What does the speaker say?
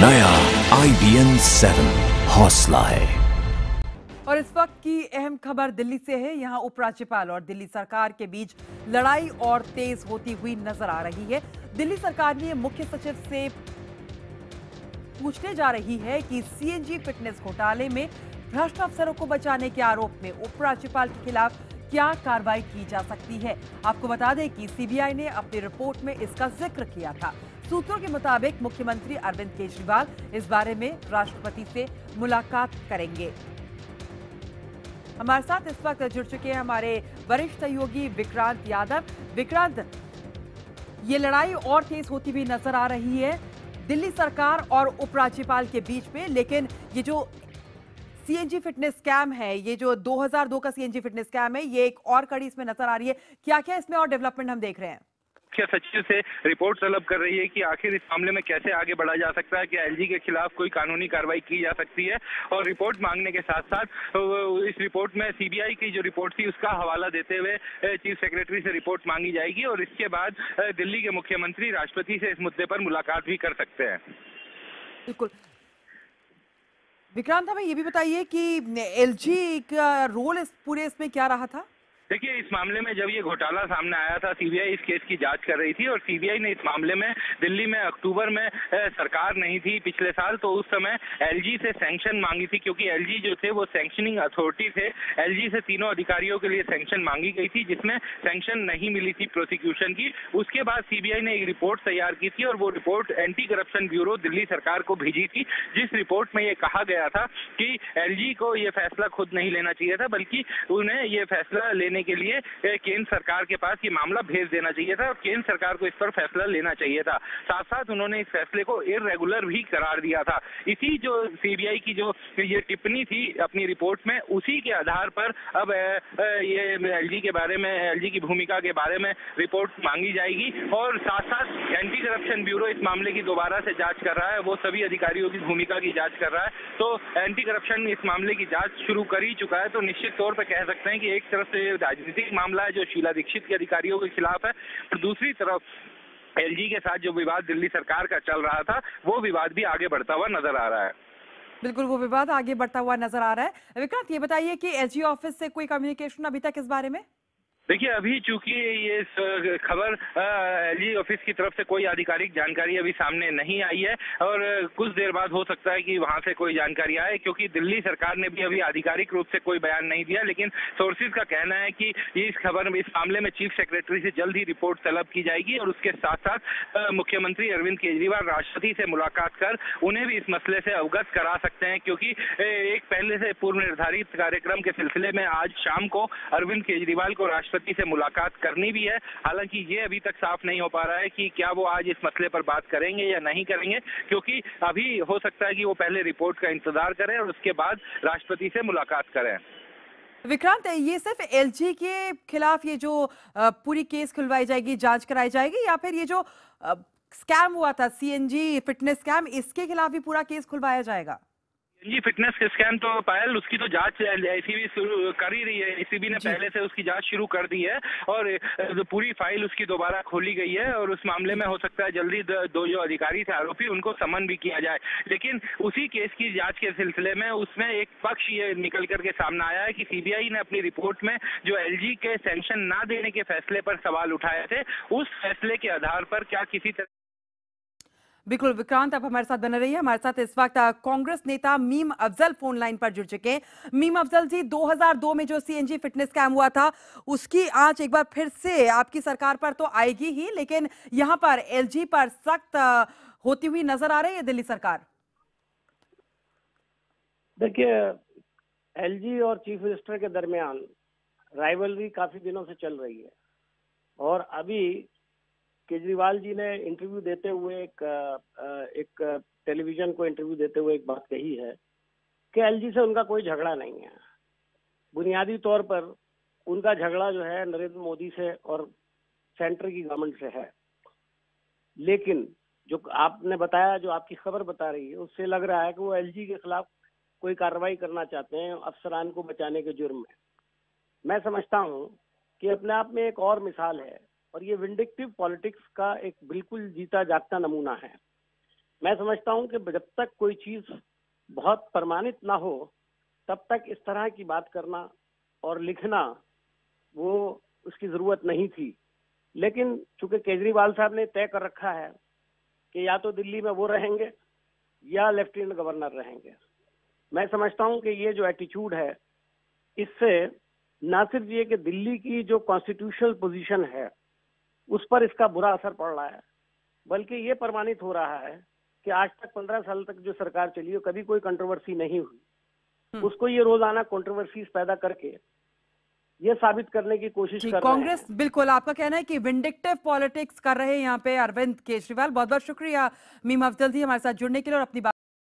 नया IBN 7 हौसला है। और इस वक्त की अहम खबर दिल्ली से है। यहां उपराज्यपाल और दिल्ली सरकार के बीच लड़ाई और तेज होती हुई नजर आ रही है। दिल्ली सरकार ने मुख्य सचिव से पूछने जा रही है कि CNG फिटनेस घोटाले में भ्रष्ट अफसरों को बचाने के आरोप में उपराज्यपाल के खिलाफ क्या कार्रवाई की जा सकती है। आपको बता दें कि CBI ने अपनी रिपोर्ट में इसका जिक्र किया था। सूत्रों के मुताबिक मुख्यमंत्री अरविंद केजरीवाल इस बारे में राष्ट्रपति से मुलाकात करेंगे। हमारे साथ इस वक्त जुड़ चुके हैं हमारे वरिष्ठ सहयोगी विक्रांत यादव। विक्रांत, ये लड़ाई और तेज होती हुई नजर आ रही है दिल्ली सरकार और उपराज्यपाल के बीच में, लेकिन ये जो CNG फिटनेस स्कैम है, ये जो 2002 का CNG फिटनेस स्कैम है, ये एक और कड़ी इसमें नजर आ रही है। क्या क्या इसमें और डेवलपमेंट हम देख रहे हैं? मुख्य सचिव से रिपोर्ट तलब कर रही है कि आखिर इस मामले में कैसे आगे बढ़ा जा सकता है, कि LG के खिलाफ कोई कानूनी कार्रवाई की जा सकती है। और रिपोर्ट मांगने के साथ साथ इस रिपोर्ट में CBI की जो रिपोर्ट थी उसका हवाला देते हुए चीफ सेक्रेटरी से रिपोर्ट मांगी जाएगी और इसके बाद दिल्ली के मुख्यमंत्री राष्ट्रपति से इस मुद्दे पर मुलाकात भी कर सकते हैं। बिल्कुल विक्रांत, हमें ये भी बताइए कि LG का रोल इस पूरे इसमें क्या रहा था? देखिए, इस मामले में जब ये घोटाला सामने आया था, CBI इस केस की जांच कर रही थी और CBI ने इस मामले में दिल्ली में अक्टूबर में सरकार नहीं थी पिछले साल, तो उस समय LG से सैंक्शन मांगी थी, क्योंकि LG जो थे वो सैंक्शनिंग अथॉरिटी थे। LG से तीनों अधिकारियों के लिए सैंक्शन मांगी गई थी, जिसमें सैंक्शन नहीं मिली थी प्रोसिक्यूशन की। उसके बाद CBI ने एक रिपोर्ट तैयार की थी और वो report anti corruption bureau Delhi सरकार को भेजी थी, जिस रिपोर्ट में ये कहा गया था कि LG को ये फैसला खुद नहीं लेना चाहिए था, बल्कि उन्हें ये फैसला लेने के लिए केंद्र सरकार के पास ये मामला भेज देना चाहिए था और केंद्र सरकार को इस पर फैसला लेना चाहिए था। साथ साथ उन्होंने इस फैसले को इर्रेगुलर भी करार दिया था। इसी जो CBI की जो ये टिप्पणी थी अपनी रिपोर्ट में, उसी के आधार पर अब ये LG के बारे में, LG की भूमिका के बारे में रिपोर्ट मांगी जाएगी और साथ साथ एंटी करप्शन ब्यूरो इस मामले की दोबारा से जांच कर रहा है। वो सभी अधिकारियों की भूमिका की जांच कर रहा है, तो एंटी करप्शन इस मामले की जांच शुरू कर ही चुका है। तो निश्चित तौर पर कह सकते हैं कि एक तरफ से राजनीतिक मामला है जो शीला दीक्षित के अधिकारियों के खिलाफ है, और दूसरी तरफ LG के साथ जो विवाद दिल्ली सरकार का चल रहा था, वो विवाद भी आगे बढ़ता हुआ नजर आ रहा है। बिल्कुल, वो विवाद आगे बढ़ता हुआ नजर आ रहा है। विक्रांत, ये बताइए कि LG ऑफिस से कोई कम्युनिकेशन अभी तक इस बारे में? देखिए, अभी चूंकि ये खबर LG ऑफिस की तरफ से कोई आधिकारिक जानकारी अभी सामने नहीं आई है और कुछ देर बाद हो सकता है कि वहां से कोई जानकारी आए, क्योंकि दिल्ली सरकार ने भी अभी आधिकारिक रूप से कोई बयान नहीं दिया। लेकिन सोर्सेज का कहना है कि इस खबर में, इस मामले में चीफ सेक्रेटरी से जल्द ही रिपोर्ट तलब की जाएगी और उसके साथ साथ मुख्यमंत्री अरविंद केजरीवाल राष्ट्रपति से मुलाकात कर उन्हें भी इस मसले से अवगत करा सकते हैं, क्योंकि एक पहले से पूर्व निर्धारित कार्यक्रम के सिलसिले में आज शाम को अरविंद केजरीवाल को राष्ट्रपति से मुलाकात करनी भी है। हालांकि ये अभी तक साफ नहीं हो पा रहा है कि क्या वो आज इस मसले पर बात करेंगे या नहीं करेंगे, क्योंकि अभी हो सकता है कि वो पहले रिपोर्ट का इंतजार करें और उसके बाद राष्ट्रपति से मुलाकात करें। विक्रांत, ये सिर्फ LG के खिलाफ ये जो पूरी केस खुलवाई जाएगी, जांच कराई जाएगी, या फिर ये जो स्कैम हुआ था CNG फिटनेस स्कैम, इसके खिलाफ भी पूरा केस खुलवाया जाएगा? जी, फिटनेस स्कैम तो पायल, उसकी तो जांच ACB शुरू कर ही रही है। ACB ने पहले से उसकी जांच शुरू कर दी है और पूरी फाइल उसकी दोबारा खोली गई है और उस मामले में हो सकता है जल्दी दो जो अधिकारी थे आरोपी, उनको समन भी किया जाए। लेकिन उसी केस की जांच के सिलसिले में उसमें एक पक्ष ये निकल करके सामने आया है कि CBI ने अपनी रिपोर्ट में जो LG के सैंक्शन ना देने के फैसले पर सवाल उठाए थे, उस फैसले के आधार पर क्या किसी तरह। बिल्कुल विक्रांत, आप हमारे साथ बने रहिए। हमारे साथ इस वक्त कांग्रेस नेता मीम अफजल फोन लाइन पर जुड़ चुके हैं। मीम अफजल जी, 2002 में जो CNG फिटनेस स्कैम हुआ था, उसकी आंच एक बार फिर से आपकी सरकार पर तो आएगी ही, लेकिन यहां पर LG पर सख्त होती हुई नजर आ रही है दिल्ली सरकार। देखिए, LG और चीफ मिनिस्टर के दरमियान राइवलरी काफी दिनों से चल रही है और अभी केजरीवाल जी ने इंटरव्यू देते हुए एक टेलीविजन को इंटरव्यू देते हुए एक बात कही है कि LG से उनका कोई झगड़ा नहीं है। बुनियादी तौर पर उनका झगड़ा जो है नरेंद्र मोदी से और सेंटर की गवर्नमेंट से है। लेकिन जो आपने बताया, जो आपकी खबर बता रही है, उससे लग रहा है कि वो LG के खिलाफ कोई कार्रवाई करना चाहते हैं अफसरान को बचाने के जुर्म में। मैं समझता हूं कि अपने आप में एक और मिसाल है और ये विंडिक्टिव पॉलिटिक्स का एक बिल्कुल जीता जागता नमूना है। मैं समझता हूं कि जब तक कोई चीज बहुत प्रमाणित ना हो तब तक इस तरह की बात करना और लिखना वो उसकी जरूरत नहीं थी। लेकिन चूंकि केजरीवाल साहब ने तय कर रखा है कि या तो दिल्ली में वो रहेंगे या लेफ्टिनेंट गवर्नर रहेंगे, मैं समझता हूं कि ये जो एटीट्यूड है इससे ना सिर्फ ये कि दिल्ली की जो कॉन्स्टिट्यूशनल पोजीशन है उस पर इसका बुरा असर पड़ रहा है, बल्कि ये प्रमाणित हो रहा है कि आज तक 15 साल तक जो सरकार चली है कभी कोई कंट्रोवर्सी नहीं हुई। उसको ये रोजाना कंट्रोवर्सीज पैदा करके ये साबित करने की कोशिश कर रहे हैं। कांग्रेस, बिल्कुल आपका कहना है कि विंडिक्टिव पॉलिटिक्स कर रहे हैं यहाँ पे अरविंद केजरीवाल। बहुत बहुत शुक्रिया मीम अफजल जी हमारे साथ जुड़ने के लिए और अपनी